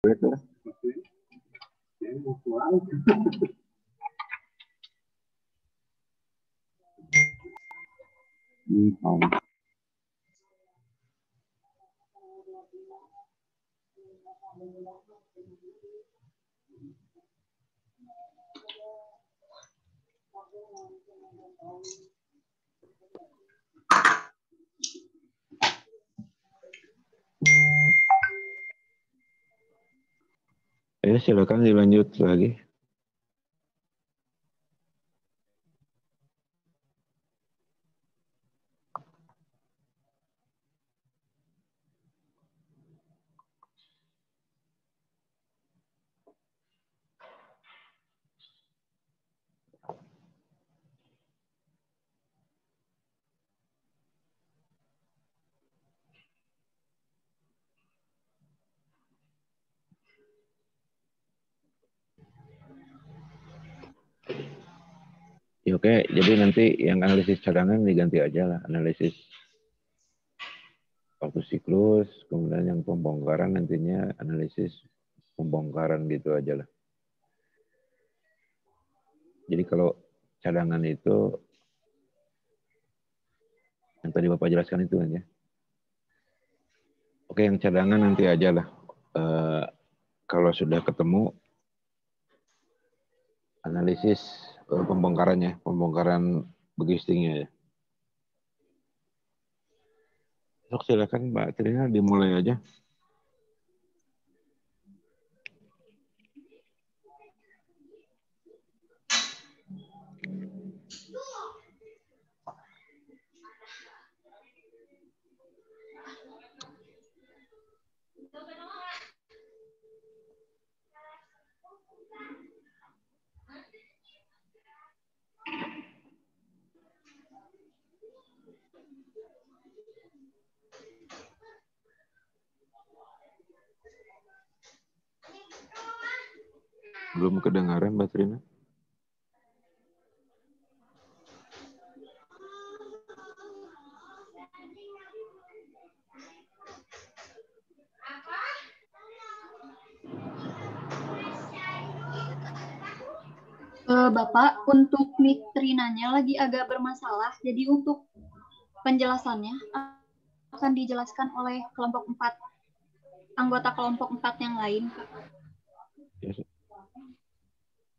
Betul. Ya, silakan dilanjut lagi. Ya, oke, jadi nanti yang analisis cadangan diganti aja lah, analisis waktu siklus, kemudian yang pembongkaran nantinya analisis pembongkaran gitu aja lah. Jadi kalau cadangan itu yang tadi Bapak jelaskan itu kan ya. Oke, yang cadangan nanti aja lah. Kalau sudah ketemu analisis pembongkarannya, pembongkaran begistingnya ya. Sok silakan Mbak Trina dimulai aja. Belum kedengaran Mbak Trina? Bapak, untuk mic Trinanya lagi agak bermasalah, jadi untuk penjelasannya akan dijelaskan oleh kelompok 4, anggota kelompok 4 yang lain, Pak. Ya,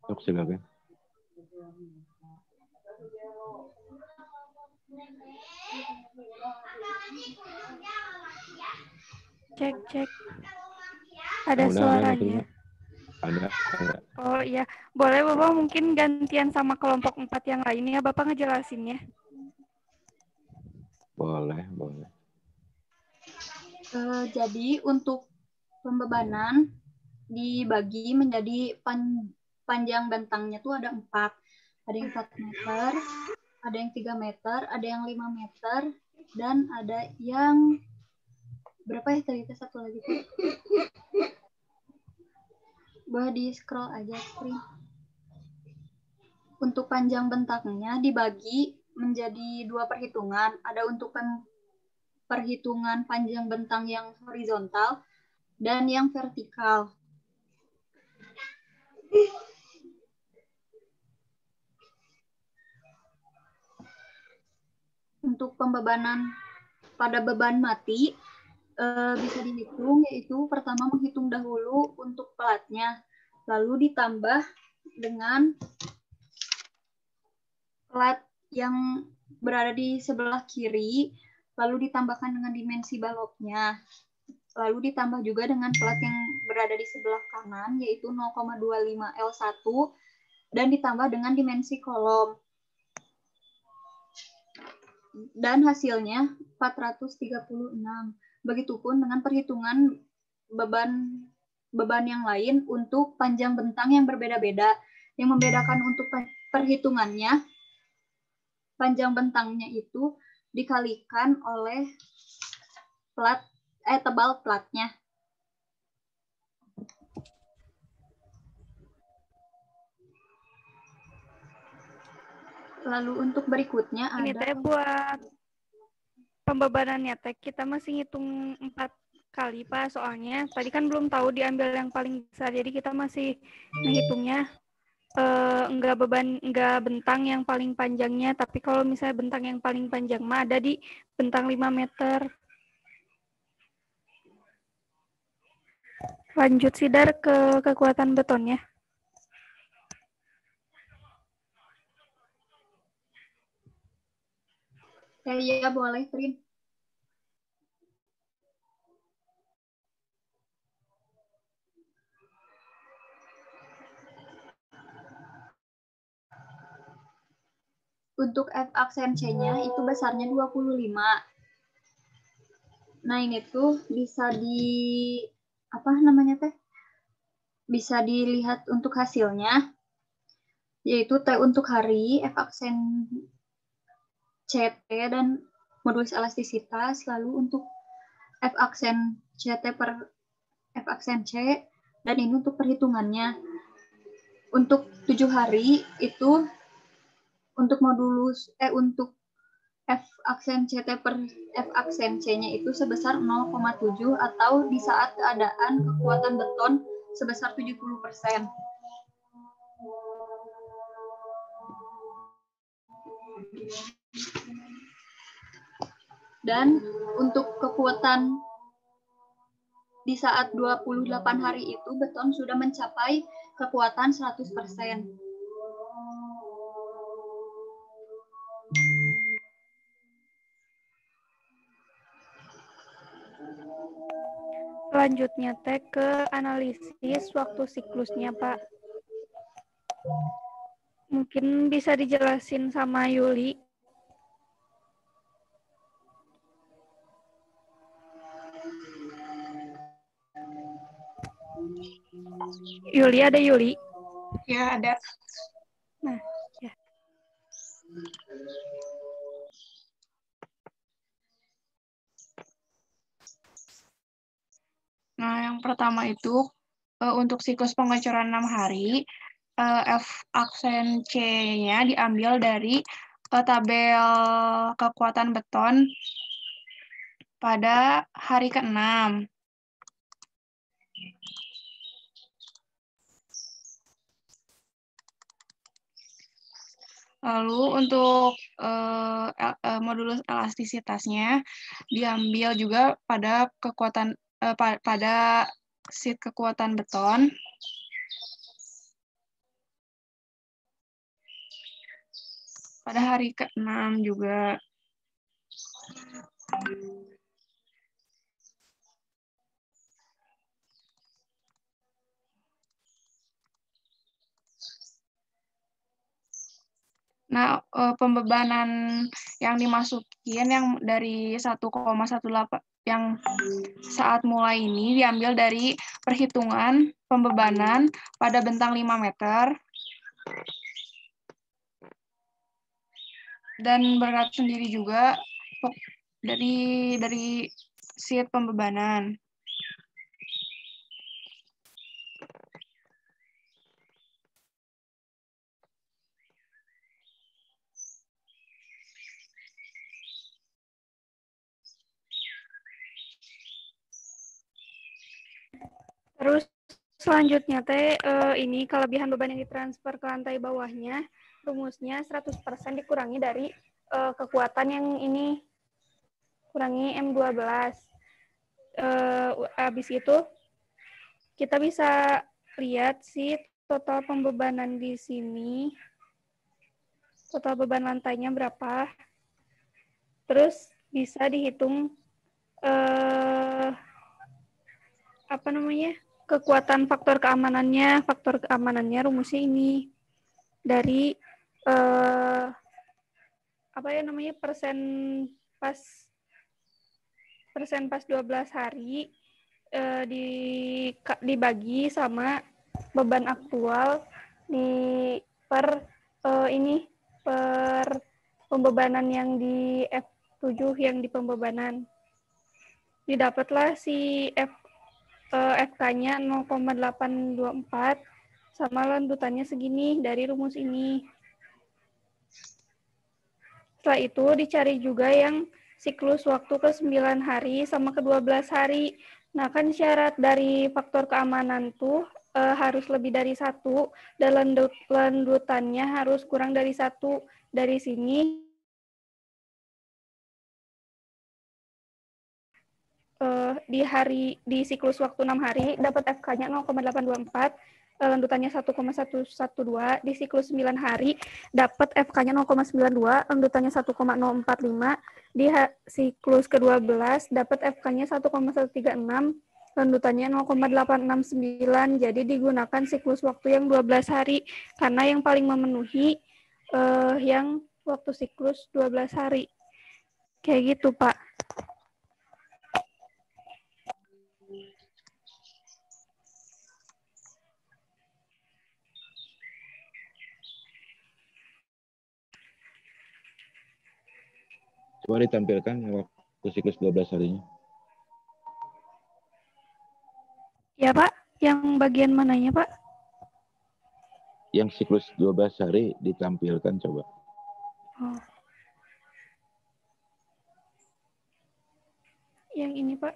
sok silakan. Cek. Ada suaranya. Ada. Oh iya, boleh Bapak mungkin gantian sama kelompok 4 yang lainnya, Bapak ngejelasinnya. Boleh. Jadi untuk pembebanan dibagi menjadi panjang bentangnya tuh ada 4. Ada yang 4 meter, ada yang 3 meter, ada yang 5 meter, dan ada yang berapa ya tadi satu lagi tuh? Boleh di scroll aja screen. Untuk panjang bentangnya dibagi menjadi 2 perhitungan. Ada untuk perhitungan panjang bentang yang horizontal dan yang vertikal. Untuk pembebanan pada beban mati bisa dihitung, yaitu pertama menghitung dahulu untuk platnya, lalu ditambah dengan plat yang berada di sebelah kiri, lalu ditambahkan dengan dimensi baloknya, lalu ditambah juga dengan plat yang berada di sebelah kanan, yaitu 0,25 L1, dan ditambah dengan dimensi kolom. Dan hasilnya 436. Begitupun dengan perhitungan beban yang lain untuk panjang bentang yang berbeda-beda. Yang membedakan untuk perhitungannya, panjang bentangnya itu dikalikan oleh tebal platnya. Lalu untuk berikutnya ini ada... teh buat pembebanannya teh kita masih ngitung 4 kali, Pak. Soalnya tadi kan belum tahu diambil yang paling besar, jadi kita masih menghitungnya enggak bentang yang paling panjangnya, tapi kalau misalnya bentang yang paling panjang mah ada di bentang 5 meter. Lanjut Sidar ke kekuatan betonnya. Ya, boleh, Prin. Untuk F aksen C-nya itu besarnya 25. Nah, ini tuh bisa bisa dilihat untuk hasilnya, yaitu T untuk hari, F aksen CT, dan modulus elastisitas. Lalu untuk F aksen CT per F aksen C, dan ini untuk perhitungannya. Untuk 7 hari itu untuk untuk F aksen CT per F aksen C-nya itu sebesar 0,7 atau di saat keadaan kekuatan beton sebesar 70%. Dan untuk kekuatan di saat 28 hari itu beton sudah mencapai kekuatan 100%. Selanjutnya teh ke analisis waktu siklusnya, Pak. Mungkin bisa dijelasin sama Yuli. Yuli, ada Yuli? Ya, ada. Nah, ya. Nah, yang pertama itu untuk siklus pengecoran 6 hari, F aksen C-nya diambil dari tabel kekuatan beton pada hari ke-6. Lalu untuk modulus elastisitasnya diambil juga pada kekuatan pada sheet kekuatan beton pada hari ke-6 juga. Nah, pembebanan yang dimasukin yang dari 1,18 yang saat mulai ini diambil dari perhitungan pembebanan pada bentang 5 meter dan berat sendiri juga dari sheet pembebanan. Terus selanjutnya teh ini kelebihan beban yang ditransfer ke lantai bawahnya, rumusnya 100% dikurangi dari kekuatan yang ini, kurangi M12. Habis itu kita bisa lihat sih total pembebanan di sini. Total beban lantainya berapa. Terus bisa dihitung kekuatan faktor keamanannya rumusnya ini dari persen pas 12 hari dibagi sama beban aktual per pembebanan yang di F7 yang di pembebanan. Didapatlah si FK-nya 0,824 sama lanjutannya segini dari rumus ini. Setelah itu dicari juga yang siklus waktu ke 9 hari sama ke 12 hari. Nah, kan syarat dari faktor keamanan tuh harus lebih dari 1, dan lanjutannya harus kurang dari 1. Dari sini, di siklus waktu 6 hari, dapat FK-nya 0,824, lanjutannya 1,112, di siklus 9 hari, dapat FK-nya 0,92, lanjutannya 1,045, di siklus ke-12, dapat FK-nya 1,136, lanjutannya 0,869. Jadi digunakan siklus waktu yang 12 hari karena yang paling memenuhi yang waktu siklus 12 hari. Kayak gitu, Pak. Coba ditampilkan waktu siklus 12 harinya. Ya, Pak. Yang bagian mananya, Pak? Yang siklus 12 hari ditampilkan coba. Oh. Yang ini, Pak.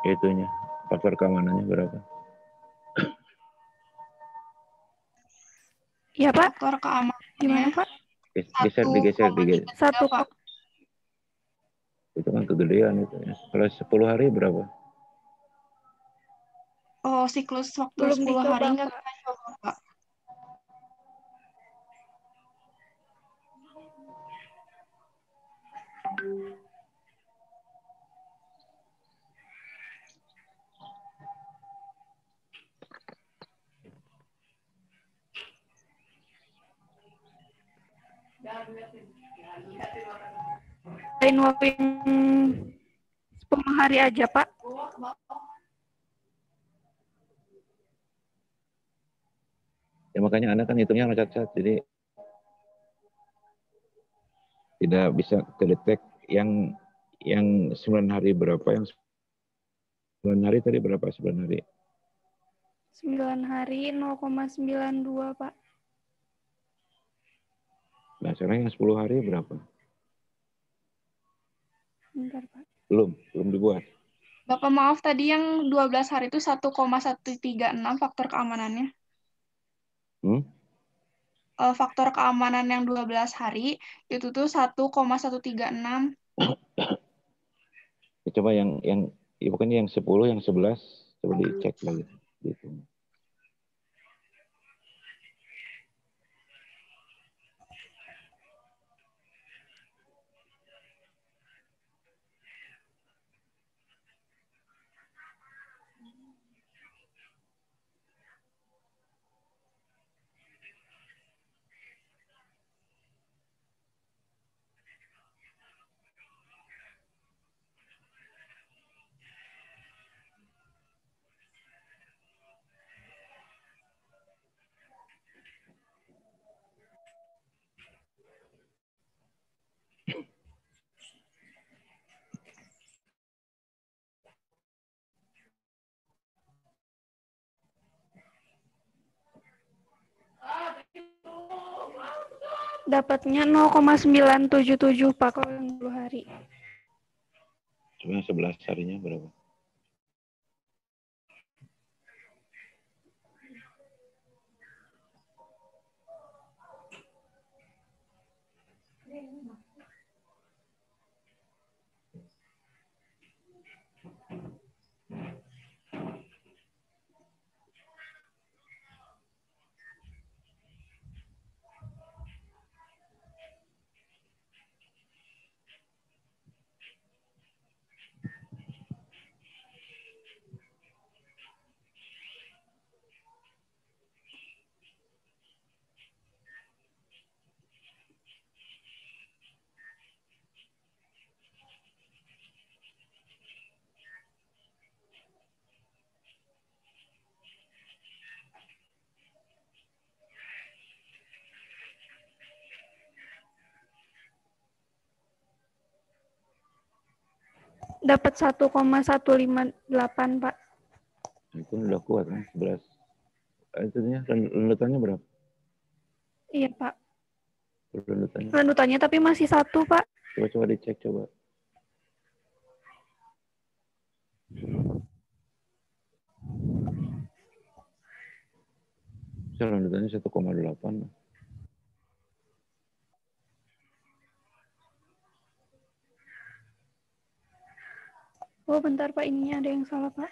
Itunya, faktor keamanannya berapa? Iya, Pak. Faktor keamanannya. Gimana, Pak? Digeser. 1, Pak. Itu kan kegedean itu ya. Kalau 10 hari berapa? Oh, siklus waktu belum 10 dicoba, hari nggak Pak. kita coba, Pak. Lain waktu yang 10 hari aja, Pak. Ya makanya Anda kan hitungnya loncat-loncat, jadi tidak bisa terdetek yang 9 hari berapa, yang 9 hari tadi berapa 9 hari? 9 hari 0,92, Pak. Nah sekarang yang 10 hari berapa? Bentar, Pak. Belum dibuat. Bapak maaf, tadi yang 12 hari itu 1,136 faktor keamanannya. Faktor keamanan yang 12 hari itu tuh 1,136. Ya, coba yang ya bukannya yang 10, yang 11 coba dicek lagi gitu. Dapatnya 0,977, Pak, kalau yang 10 hari. Coba yang 11 harinya berapa? Dapat 1,158, Pak. Itu udah kuat kan 11. Itunya lanjutannya berapa? Iya, Pak. Lanjutannya. Lanjutannya tapi masih 1, Pak. Coba dicek coba. Lanjutannya 1,8. Oh, bentar Pak, ininya ada yang salah, Pak.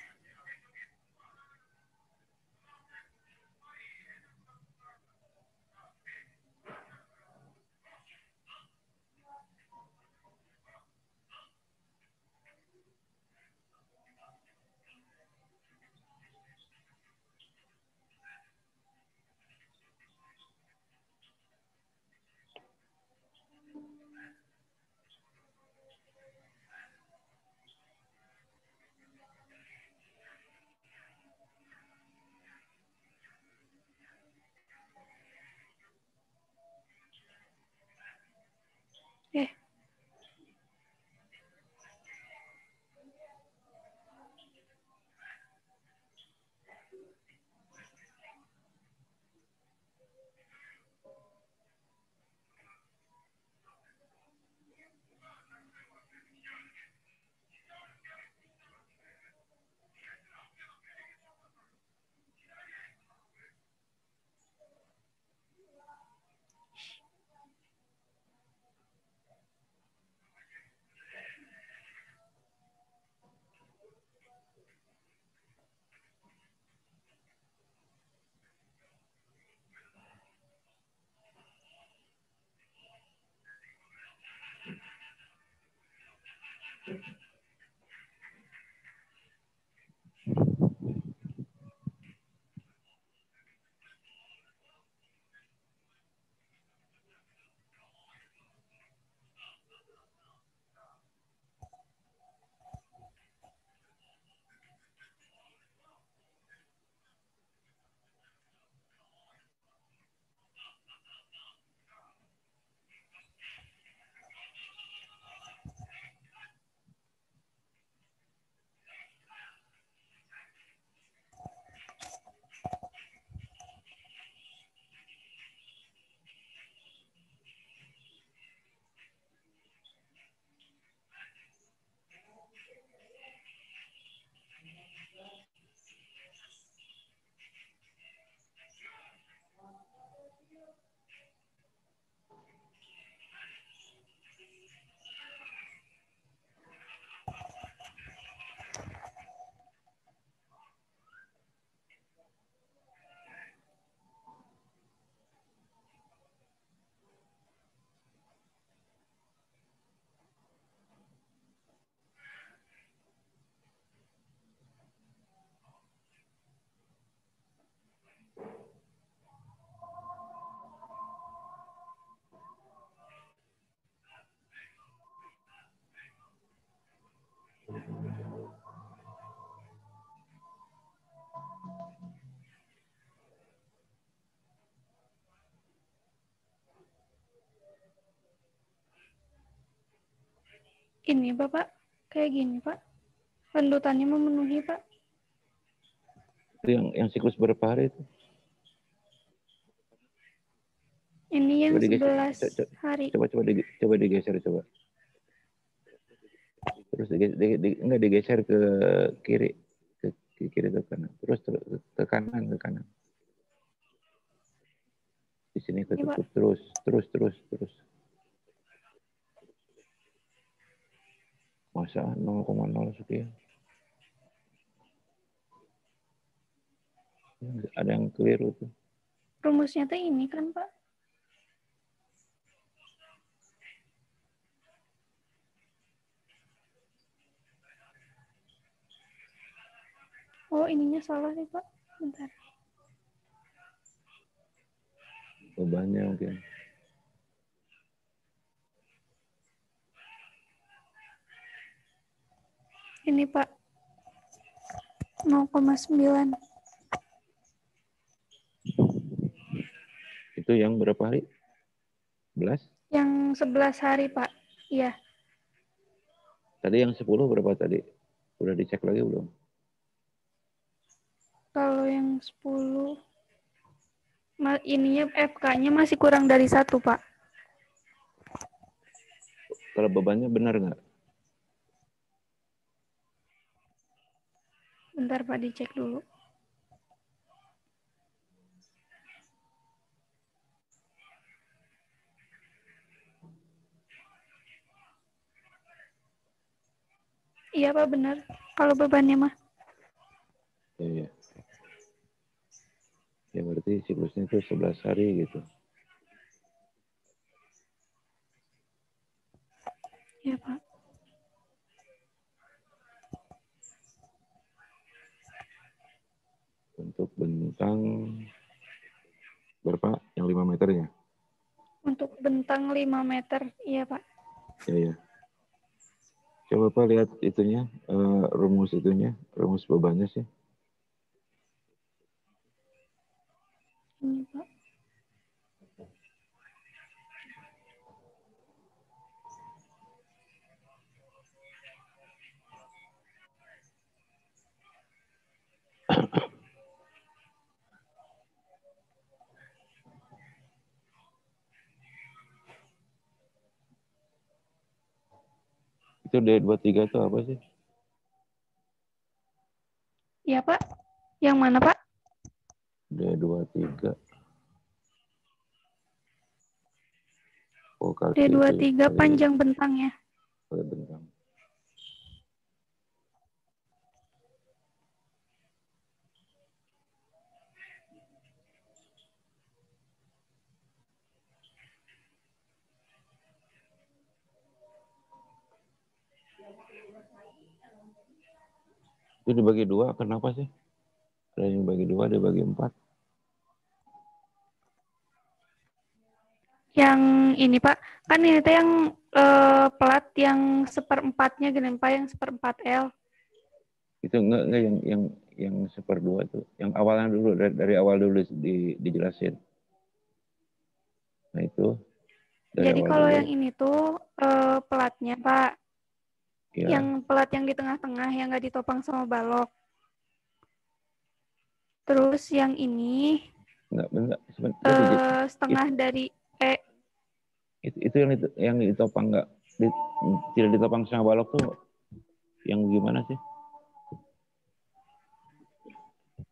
Ini Bapak, kayak gini Pak. Lanjutannya memenuhi Pak. Itu yang siklus berapa hari itu? Ini yang Coba 11 hari. Coba digeser coba. Terus enggak digeser ke kiri, ke kiri ke kanan. Terus ke kanan. Di sini ketutup terus. Masa 0,0 sekian. Ada yang keliru tuh. Rumusnya tuh ini kan Pak. Oh, ininya salah nih Pak. Bentar. Bebannya mungkin. Ini Pak. 0,9. Itu yang berapa hari? 11? Yang 11 hari Pak. Iya. Tadi yang 10 berapa tadi? Udah dicek lagi belum? Kalau yang 10, ininya FK-nya masih kurang dari 1 Pak. Kalau bebannya benar nggak? Bentar Pak, dicek dulu. Iya Pak, benar. Kalau bebannya mah. Ya, ya. Ya berarti siklusnya itu 11 hari gitu. Iya Pak. Untuk bentang berapa? Yang 5 meternya? Untuk bentang 5 meter, iya Pak. Ya, ya. Coba Pak lihat itunya, rumus itunya, rumus bebannya sih. Ini Pak. Itu D23 itu apa sih? Iya Pak. Yang mana Pak? D23. Oh, kali itu ya, D23 kali panjang bentangnya. bentang. Itu dibagi 2, kenapa sih? Ada yang bagi 2, dibagi 4. Yang ini Pak, kan ini tuh yang plat yang 1/4-nya gini Pak, yang 1/4 L. Itu enggak yang 1/2 itu. Yang awalnya dulu, dari awal dulu dijelasin. Nah itu, dari Jadi awal kalau dulu. yang ini tuh platnya Pak, Ya, yang plat yang di tengah-tengah yang nggak ditopang sama balok. Terus yang ini enggak. setengah dari Itu yang ditopang enggak, tidak ditopang sama balok tuh yang gimana sih?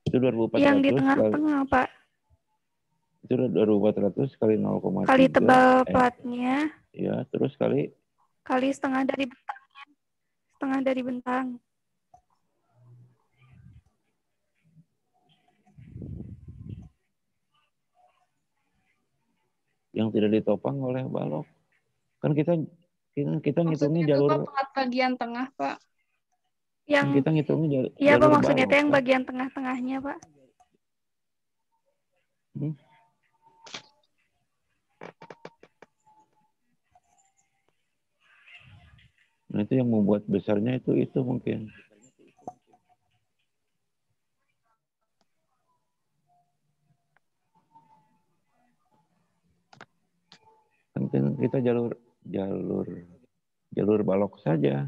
Itu yang di 2.400 tengah-tengah Pak. itu 2.400 kali 0,3 Kali tebal platnya, ya, terus kali kali setengah dari bentangnya, setengah dari bentang. yang tidak ditopang oleh balok. Kan kita ngitungnya Maksudnya itu jalur, Pak plat bagian tengah, Pak. Yang kita ngitungnya iya Pak, jalur maksudnya itu balok yang kan. bagian tengah-tengahnya Pak. Hmm. Nah itu yang membuat besarnya itu mungkin. Kan kita jalur balok saja.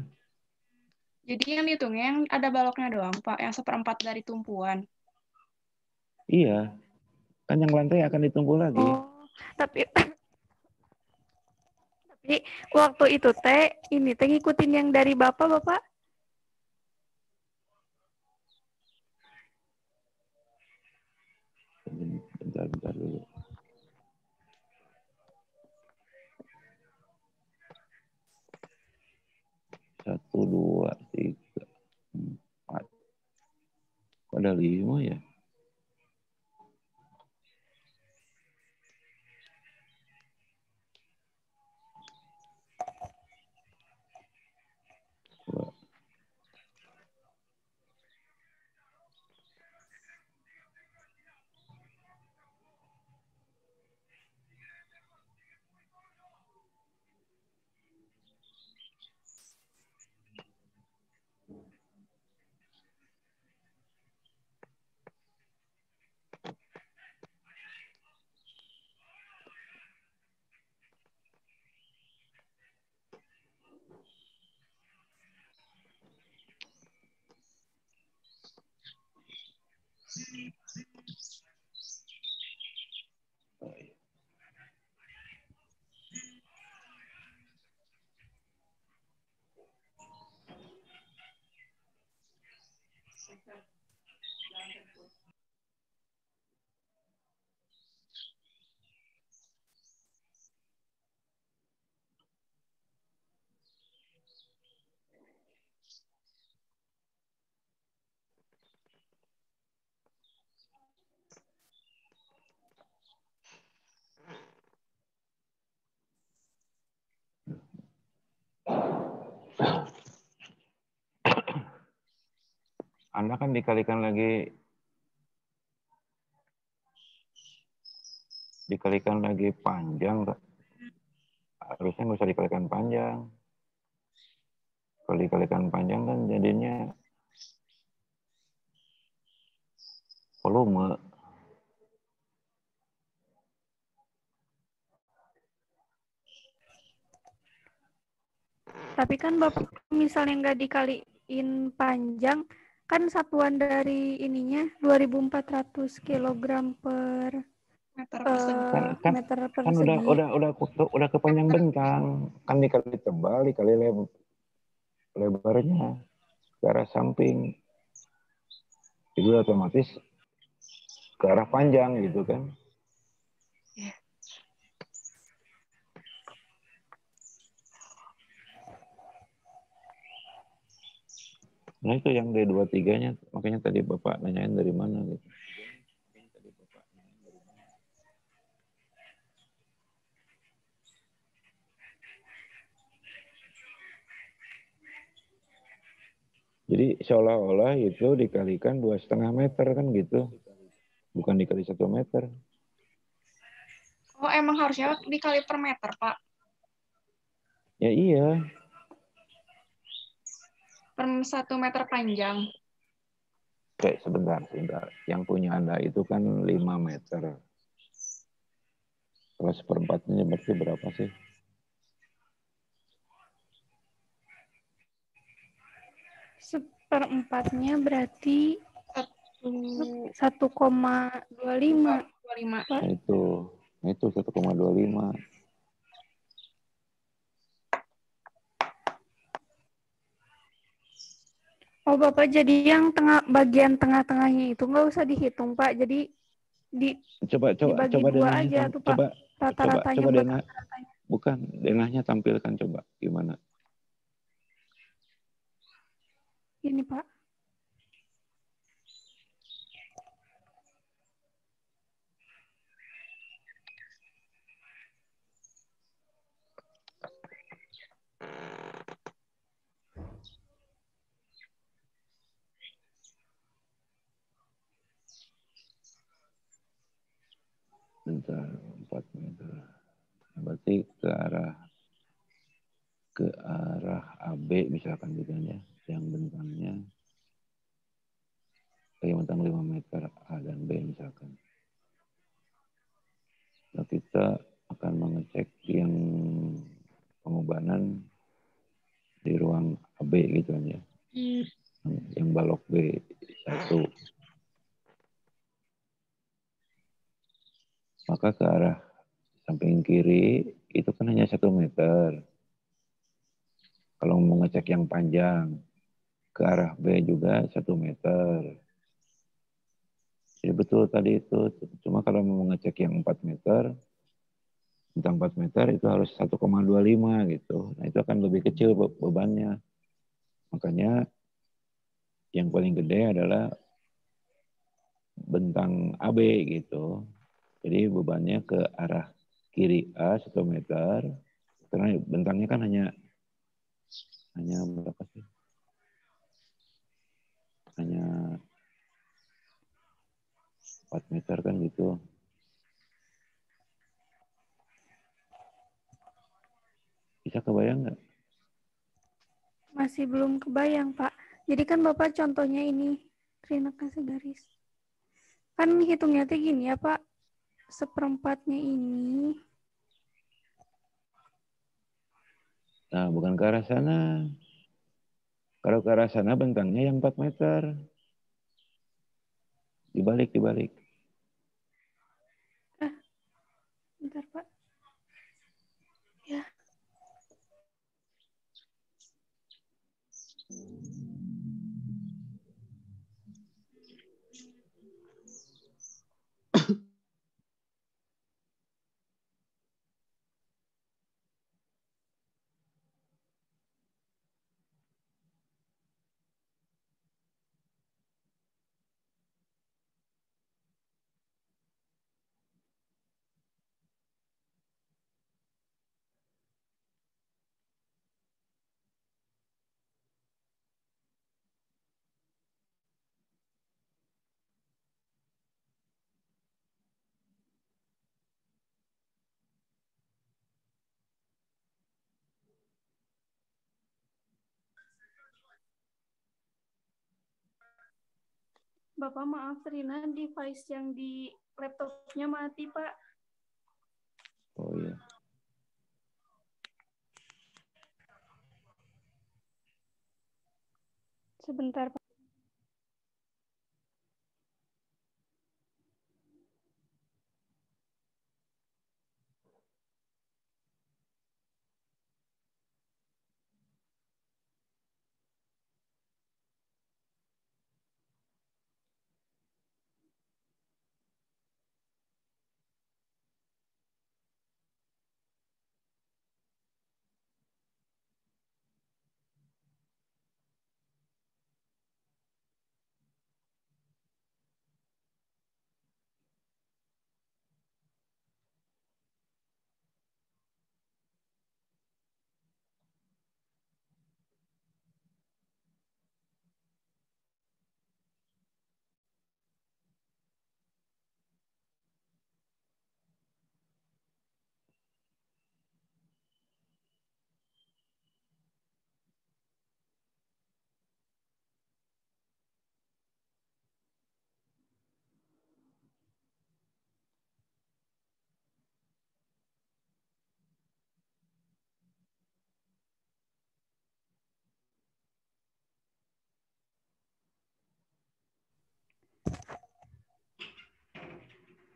Jadi yang dihitungnya yang ada baloknya doang, Pak, yang 1/4 dari tumpuan. Iya, kan yang lantai akan ditumpu lagi. Oh, tapi waktu itu teh ini teh ngikutin yang dari Bapak. Bentar dulu. Satu, dua, tiga, empat. Kok ada 5 ya? Dua. Anda kan dikalikan panjang, harusnya nggak usah dikalikan panjang. Kalau dikalikan panjang kan jadinya volume. Tapi kan Bapak misalnya nggak dikaliin panjang, kan satuan dari ininya 2.400 kilogram per Meter persegi. meter Kan persegi. udah kepanjang bentang, kan dikali tebal, dikali lebarnya ke arah samping. Jadi otomatis ke arah panjang gitu kan. Nah itu yang D23-nya, makanya tadi Bapak nanyain dari mana gitu. Jadi seolah-olah itu dikalikan 2,5 meter kan gitu, bukan dikali 1 meter. Oh, emang harusnya dikali per meter, Pak? Ya iya. Per 1 meter panjang. Oke, sebentar. Yang punya Anda itu kan 5 meter. Kalau seperempatnya berarti berapa sih? Seperempatnya berarti 1,25. 1,25. Nah itu 1,25. Oh Bapak, jadi yang bagian tengah-tengahnya itu nggak usah dihitung Pak. Jadi dibagi Coba dua denahnya aja tuh Pak. Rata-ratanya coba buat denah. rata-ratanya. Bukan, denahnya tampilkan coba gimana? Ini Pak. Bentar, 4 meter. Berarti ke arah AB misalkan gitu ya, yang bentangnya bentang 5 meter A dan B misalkan. Nah, kita akan mengecek yang pengubahan di ruang AB gitu ya. Yang balok B1. Maka ke arah samping kiri itu kan hanya 1 meter. Kalau mau ngecek yang panjang, ke arah B juga 1 meter. Jadi betul tadi itu, cuma kalau mau ngecek yang 4 meter, bentang 4 meter itu harus 1,25 gitu. Nah itu akan lebih kecil bebannya. Makanya yang paling gede adalah bentang AB gitu. Jadi bebannya ke arah kiri A 1 meter, karena bentangnya kan hanya berapa sih? Hanya 4 meter kan gitu. Bisa kebayang nggak? Masih belum kebayang Pak. Jadi kan Bapak contohnya ini. Rina kasih garis. Kan hitungnya tuh gini ya Pak. Seperempatnya ini. Nah, bukan ke arah sana. Kalau ke arah sana bentangnya yang 4 meter. Dibalik. Bentar Pak. Ya. Bapak maaf, Rina, device yang di laptopnya mati, Pak. Oh iya. Sebentar, Pak.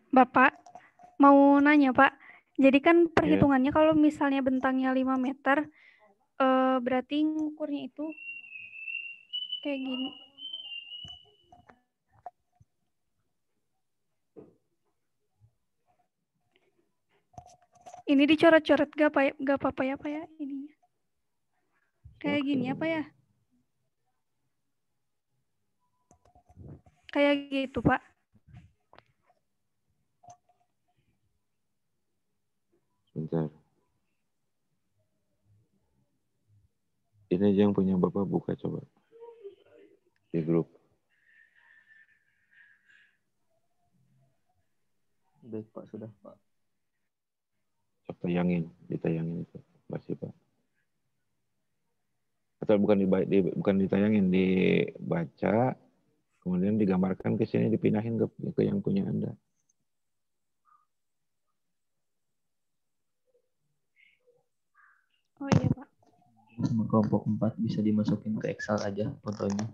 Bapak, mau nanya, Pak. Jadi kan perhitungannya kalau misalnya bentangnya 5 meter, berarti ngukurnya itu kayak gini. Ini dicoret-coret gak apa-apa ya, Pak ya, ininya. Kayak gini apa ya? Kayak gitu, Pak. Bentar. Ini aja yang punya Bapak buka coba. Di grup. Sudah Pak, sudah Pak. Ditayangin itu. Masih Pak. Atau bukan ditayangin, dibaca, kemudian digambarkan ke sini, dipindahin ke yang punya Anda. Oh iya, Pak. Sama kelompok 4 bisa dimasukin ke Excel aja fotonya.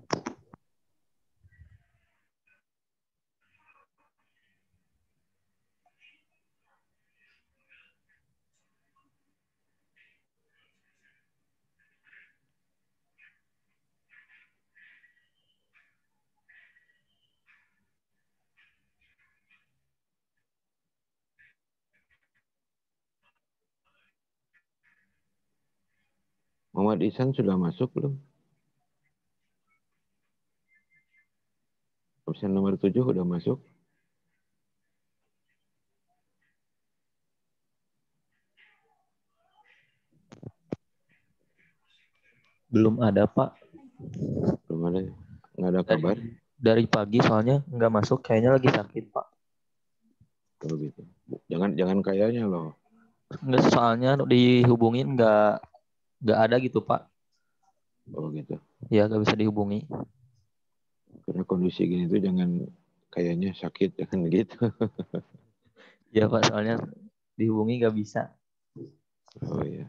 Muhammad Ihsan sudah masuk belum? Absen nomor 7 sudah masuk? Belum ada Pak. Belum ada. Nggak ada kabar? Dari pagi soalnya nggak masuk, kayaknya lagi sakit Pak. Oh gitu. Jangan kayaknya loh. Nggak, soalnya dihubungin nggak ada gitu Pak. Oh gitu. Ya nggak bisa dihubungi. Karena kondisi gini tuh jangan kayaknya sakit, jangan gitu. Ya Pak, soalnya dihubungi nggak bisa. Oh iya.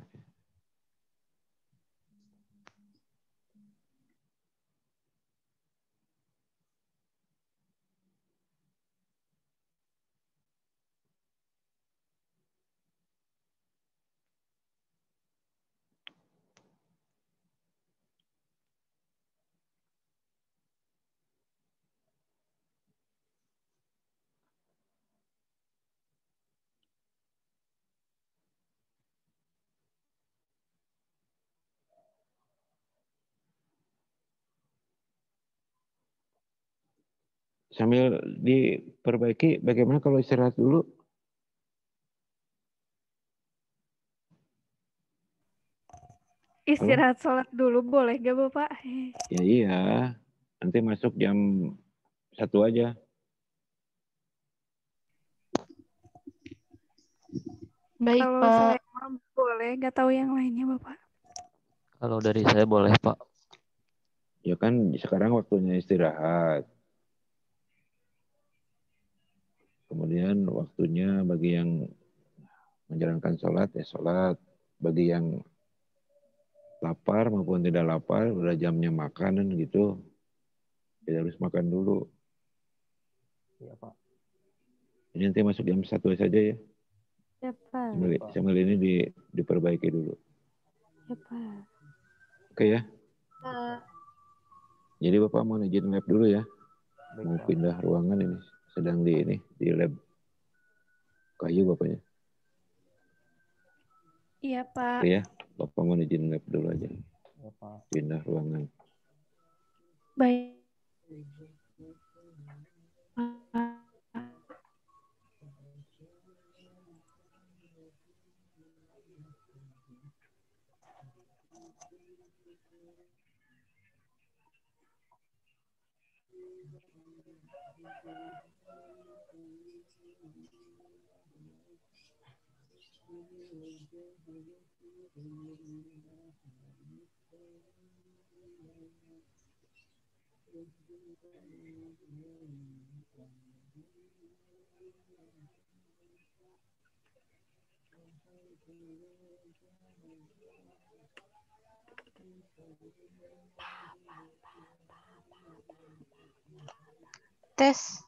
Sambil diperbaiki, bagaimana kalau istirahat dulu? Istirahat sholat dulu boleh gak, Bapak? Ya iya, nanti masuk jam 1 aja. Baik, Kalau Pak. saya boleh, gak tahu yang lainnya, Bapak. Kalau dari saya boleh Pak. Ya kan sekarang waktunya istirahat. Kemudian waktunya bagi yang menjalankan sholat, ya sholat. Bagi yang lapar maupun tidak lapar, udah jamnya makan gitu, kita harus makan dulu. Iya, Pak. Ini nanti masuk jam 1 saja ya. Ya, Pak. Sambil ini diperbaiki dulu. Ya, Pak. Oke ya. Jadi Bapak mau izin lab dulu ya. Baik, Mau Pak. pindah ruangan ini. Sedang di lab kayu Bapaknya. Iya, Pak. Oke ya. Bapak mau izin lab dulu aja. Iya, Pak. Pindah ruangan. Baik. Tes.